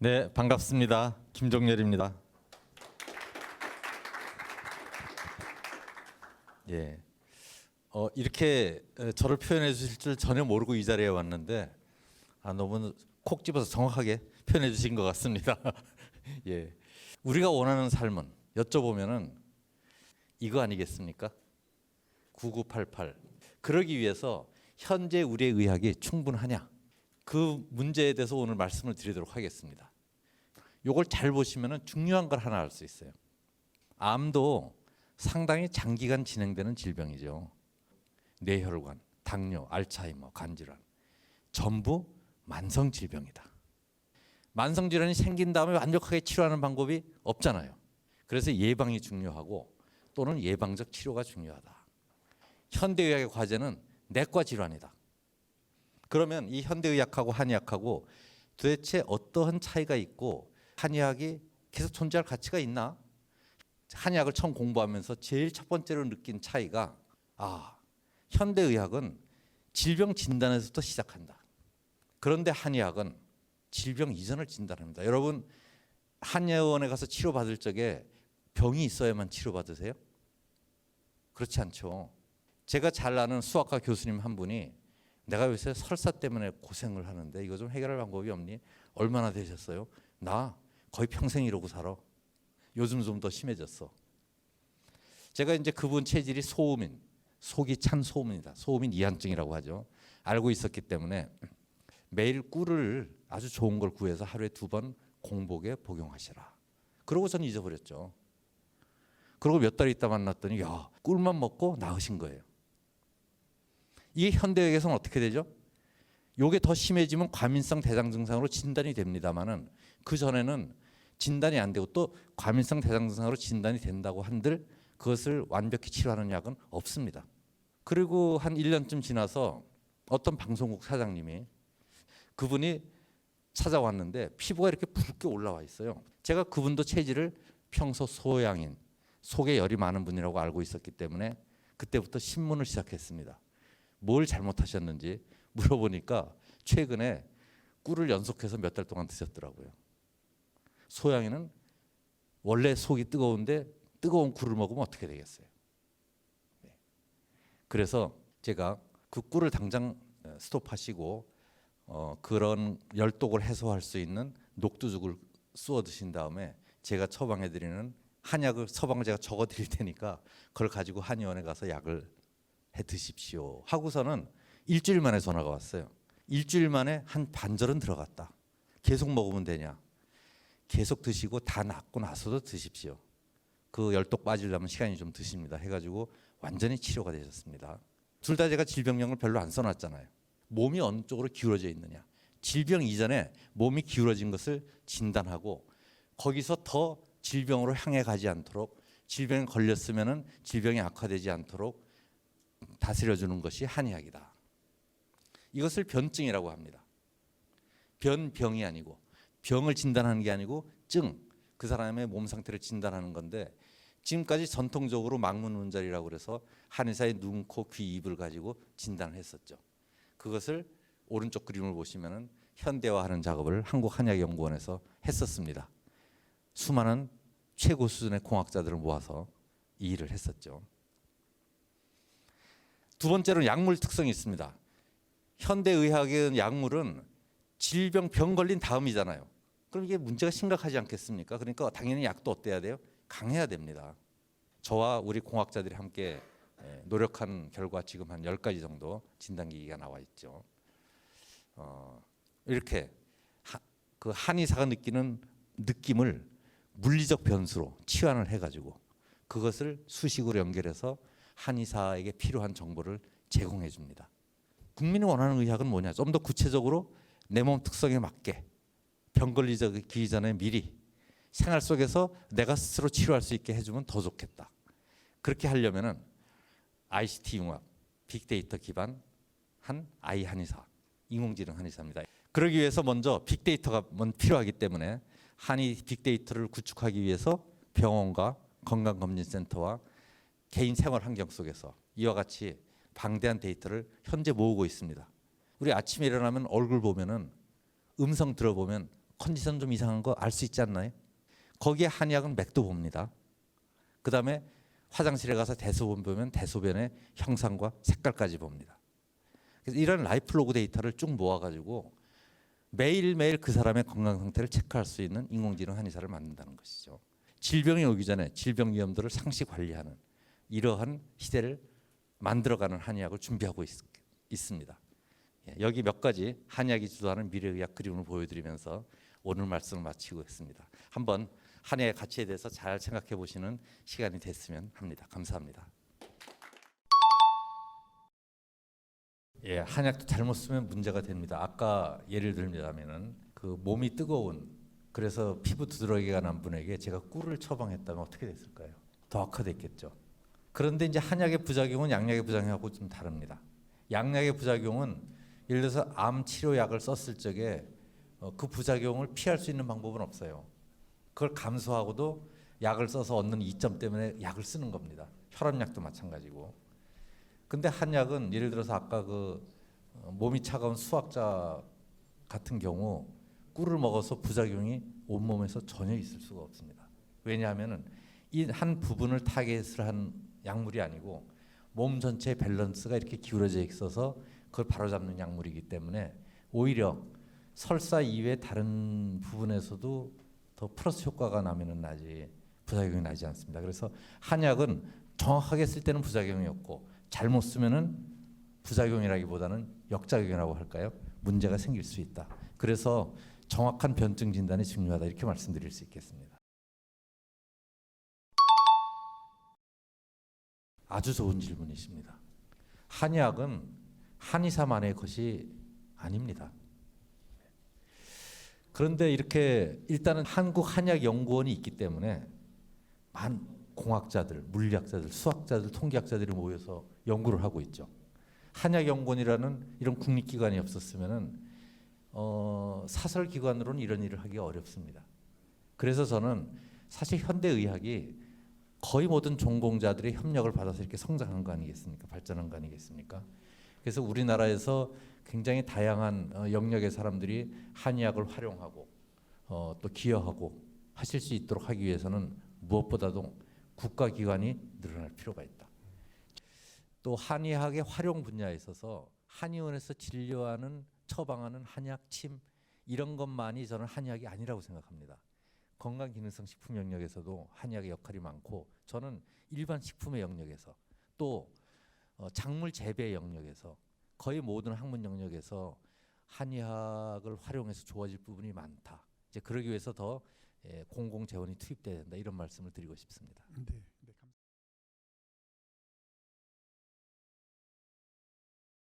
네, 반갑습니다. 김종렬입니다. 예, 이렇게 저를 표현해 주실 줄 전혀 모르고 이 자리에 왔는데 너무 콕 집어서 정확하게 표현해 주신 것 같습니다. 예, 우리가 원하는 삶은 여쭤보면은 이거 아니겠습니까? 9988. 그러기 위해서 현재 우리의 의학이 충분하냐? 그 문제에 대해서 오늘 말씀을 드리도록 하겠습니다. 요걸 잘 보시면은 중요한 걸 하나 알 수 있어요. 암도 상당히 장기간 진행되는 질병이죠. 뇌혈관, 당뇨, 알츠하이머, 간질환 전부 만성 질병이다. 만성 질환이 생긴 다음에 완벽하게 치료하는 방법이 없잖아요. 그래서 예방이 중요하고 또는 예방적 치료가 중요하다. 현대의학의 과제는 내과 질환이다. 그러면 이 현대의학하고 한의학하고 도대체 어떠한 차이가 있고 한의학이 계속 존재할 가치가 있나? 한의학을 처음 공부하면서 제일 첫 번째로 느낀 차이가 현대의학은 질병 진단에서부터 시작한다. 그런데 한의학은 질병 이전을 진단합니다. 여러분 한의원에 가서 치료받을 적에 병이 있어야만 치료받으세요? 그렇지 않죠. 제가 잘 아는 수학과 교수님 한 분이 내가 요새 설사 때문에 고생을 하는데 이거 좀 해결할 방법이 없니? 얼마나 되셨어요? 나 거의 평생 이러고 살아. 요즘 좀 더 심해졌어. 제가 이제 그분 체질이 소음인, 속이 찬 소음이다. 소음인 이한증이라고 하죠. 알고 있었기 때문에 매일 꿀을 아주 좋은 걸 구해서 하루에 2번 공복에 복용하시라. 그러고 전 잊어버렸죠. 그러고 몇 달 있다 만났더니 꿀만 먹고 나으신 거예요. 이게 현대의학에서는 어떻게 되죠? 요게 더 심해지면 과민성 대장 증상으로 진단이 됩니다만은 그 전에는 진단이 안 되고 또 과민성 대장 증상으로 진단이 된다고 한들 그것을 완벽히 치료하는 약은 없습니다. 그리고 한 1년쯤 지나서 어떤 방송국 사장님이 그분이 찾아왔는데 피부가 이렇게 붉게 올라와 있어요. 제가 그분도 체질을 평소 소양인, 속에 열이 많은 분이라고 알고 있었기 때문에 그때부터 신문을 시작했습니다. 뭘 잘못하셨는지 물어보니까 최근에 꿀을 연속해서 몇 달 동안 드셨더라고요. 소양이는 원래 속이 뜨거운데 뜨거운 꿀을 먹으면 어떻게 되겠어요? 네. 그래서 제가 그 꿀을 당장 스톱하시고 그런 열독을 해소할 수 있는 녹두죽을 쑤어 드신 다음에 제가 처방해드리는 한약을 처방을 제가 적어드릴 테니까 그걸 가지고 한의원에 가서 약을 해 드십시오 하고서는 일주일 만에 전화가 왔어요. 일주일 만에 한 반절은 들어갔다. 계속 먹으면 되냐? 계속 드시고 다 낫고 나서도 드십시오. 그 열독 빠지려면 시간이 좀 드십니다 해가지고 완전히 치료가 되셨습니다. 둘 다 제가 질병명을 별로 안 써놨잖아요. 몸이 어느 쪽으로 기울어져 있느냐. 질병 이전에 몸이 기울어진 것을 진단하고 거기서 더 질병으로 향해 가지 않도록 질병에 걸렸으면 질병이 악화되지 않도록 다스려주는 것이 한의학이다. 이것을 변증이라고 합니다. 병이 아니고 병을 진단하는 게 아니고 그 사람의 몸 상태를 진단하는 건데 지금까지 전통적으로 막문문자리라고 그래서 한의사의 눈, 코, 귀, 입을 가지고 진단을 했었죠. 그것을 오른쪽 그림을 보시면 현대화하는 작업을 한국한의학연구원에서 했었습니다. 수많은 최고 수준의 공학자들을 모아서 이 일을 했었죠. 두 번째로는 약물 특성이 있습니다. 현대의학의 약물은 병 걸린 다음이잖아요. 그럼 이게 문제가 심각하지 않겠습니까? 그러니까 당연히 약도 어때야 돼요? 강해야 됩니다. 저와 우리 공학자들이 함께 노력한 결과 지금 한 10가지 정도 진단기기가 나와 있죠. 이렇게 그 한의사가 느끼는 느낌을 물리적 변수로 치환을 해가지고 그것을 수식으로 연결해서 한의사에게 필요한 정보를 제공해 줍니다. 국민이 원하는 의학은 뭐냐? 좀 더 구체적으로 내 몸 특성에 맞게 병 걸리기 전에 미리 생활 속에서 내가 스스로 치료할 수 있게 해주면 더 좋겠다. 그렇게 하려면은 ICT 융합, 빅데이터 기반 한 아이 한의사, 인공지능 한의사입니다. 그러기 위해서 먼저 빅데이터가 필요하기 때문에 한의 빅데이터를 구축하기 위해서 병원과 건강검진센터와 개인 생활 환경 속에서 이와 같이 방대한 데이터를 현재 모으고 있습니다. 우리 아침에 일어나면 얼굴 보면은 음성 들어보면 컨디션 좀 이상한 거 알 수 있지 않나요? 거기에 한의학은 맥도 봅니다. 그다음에 화장실에 가서 대소변 보면 대소변의 형상과 색깔까지 봅니다. 그래서 이런 라이프 로그 데이터를 쭉 모아가지고 매일매일 그 사람의 건강 상태를 체크할 수 있는 인공지능 한의사를 만든다는 것이죠. 질병이 오기 전에 질병 위험도를 상시 관리하는 이러한 시대를 만들어가는 한의학을 준비하고 있습니다. 여기 몇 가지 한의학이 주도하는 미래의학 그림을 보여드리면서 오늘 말씀을 마치고 있습니다. 한번 한의의 가치에 대해서 잘 생각해 보시는 시간이 됐으면 합니다. 감사합니다. 한약도 잘못 쓰면 문제가 됩니다. 아까 예를 들자면은 그 몸이 뜨거운 그래서 피부 두드러기가 난 분에게 제가 꿀을 처방했다면 어떻게 됐을까요? 더 악화됐겠죠. 그런데 이제 한약의 부작용은 양약의 부작용하고 좀 다릅니다. 양약의 부작용은 예를 들어서 암 치료약을 썼을 적에 그 부작용을 피할 수 있는 방법은 없어요. 그걸 감수하고도 약을 써서 얻는 이점 때문에 약을 쓰는 겁니다. 혈압약도 마찬가지고. 근데 한약은 예를 들어서 아까 그 몸이 차가운 수학자 같은 경우 꿀을 먹어서 부작용이 온몸에서 전혀 있을 수가 없습니다. 왜냐하면은 이 한 부분을 타겟을 한 약물이 아니고 몸 전체의 밸런스가 이렇게 기울어져 있어서 그걸 바로잡는 약물이기 때문에 오히려 설사 이외 다른 부분에서도 더 플러스 효과가 나면은 나지 부작용이 나지 않습니다. 그래서 한약은 정확하게 쓸 때는 부작용이 없고 잘못 쓰면은 부작용이라기보다는 역작용이라고 할까요? 문제가 생길 수 있다. 그래서 정확한 변증 진단이 중요하다 이렇게 말씀드릴 수 있겠습니다. 아주 좋은 질문이십니다. 한의학은 한의사만의 것이 아닙니다. 그런데 이렇게 일단은 한국한의학연구원이 있기 때문에 많은 공학자들, 물리학자들, 수학자들, 통계학자들이 모여서 연구를 하고 있죠. 한의학연구원이라는 이런 국립기관이 없었으면은 사설기관으로는 이런 일을 하기가 어렵습니다. 그래서 저는 사실 현대의학이 거의 모든 전공자들의 협력을 받아서 이렇게 성장한 거 아니겠습니까? 발전한 거 아니겠습니까? 그래서 우리나라에서 굉장히 다양한 영역의 사람들이 한의학을 활용하고 또 기여하고 하실 수 있도록 하기 위해서는 무엇보다도 국가기관이 늘어날 필요가 있다. 또 한의학의 활용 분야에 있어서 한의원에서 진료하는 처방하는 한약, 침 이런 것만이 저는 한의학이 아니라고 생각합니다. 건강기능성 식품 영역에서도 한의학의 역할이 많고 저는 일반 식품의 영역에서 또 작물 재배 영역에서 거의 모든 학문 영역에서 한의학을 활용해서 좋아질 부분이 많다. 이제 그러기 위해서 더 공공 재원이 투입돼야 된다 이런 말씀을 드리고 싶습니다. 네.